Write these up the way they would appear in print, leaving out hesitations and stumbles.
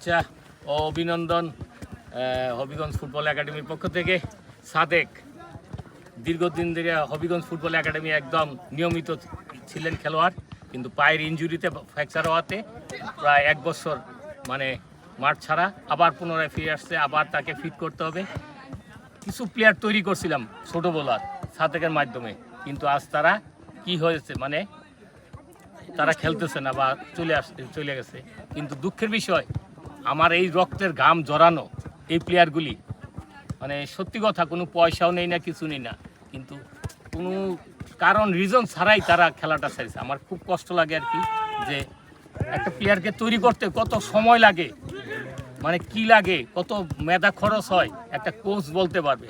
আচ্ছা ও অভিনন্দন হবিগঞ্জ ফুটবল একাডেমির পক্ষ থেকে। সাদেক দীর্ঘদিন ধরে হবিগঞ্জ ফুটবল একাডেমি একদম নিয়মিত ছিলেন খেলোয়াড়, কিন্তু পায়ের ইনজুরিতে ফ্র্যাকচার হওয়াতে প্রায় 1 বছর মানে মাঠ ছাড়া, আবার পুনরায় ফিরে আসছে। আবার তাকে ফিট করতে হবে। কিছু প্লেয়ার তৈরি করছিলাম ছোট বোলার সাদেকের মাধ্যমে, কিন্তু আজ তারা কি হয়েছে মানে তারা খেলতেছে না বা চলে গেছে। কিন্তু দুঃখের বিষয়, আমার এই রক্তের ঘাম জড়ানো এই প্লেয়ারগুলি মানে সত্যি কথা কোনো পয়সাও নেই না, কিছু নেই না, কিন্তু কোনো কারণ রিজন ছাড়াই তারা খেলাটা ছাড়ছে। আমার খুব কষ্ট লাগে আর কি, যে একটা প্লেয়ারকে তৈরি করতে কত সময় লাগে, মানে কি লাগে, কত মেধা খরচ হয় একটা কোচ বলতে পারবে।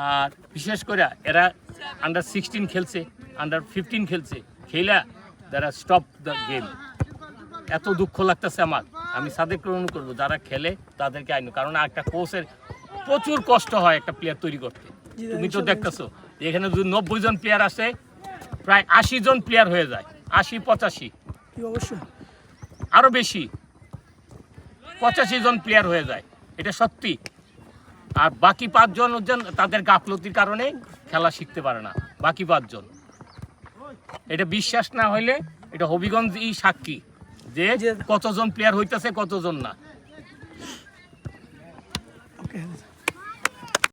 আর বিশেষ করে এরা আন্ডার 16 খেলছে, আন্ডার 15 খেলছে, খেলা তারা স্টপ দ্য গেম। এত দুঃখ লাগতেছে আমার। আমি সাদেক গ্রহণ করবো, যারা খেলে তাদেরকে আইন, কারণ একটা কোচের প্রচুর কষ্ট হয় একটা প্লেয়ার তৈরি করতে। তুমি তো দেখতেছো এখানে যদি 90 জন প্লেয়ার আসে, প্রায় 80 জন প্লেয়ার হয়ে যায়, 80-85 অবশ্যই আরও বেশি, 85 জন প্লেয়ার হয়ে যায়, এটা সত্যি। আর বাকি 5 জন তাদের গাফলতির কারণে খেলা শিখতে পারে না। বাকি 5 জন, এটা বিশ্বাস না হইলে এটা হবিগঞ্জই সাক্ষী যে কতজন প্লেয়ার হইতেছে কতজন না।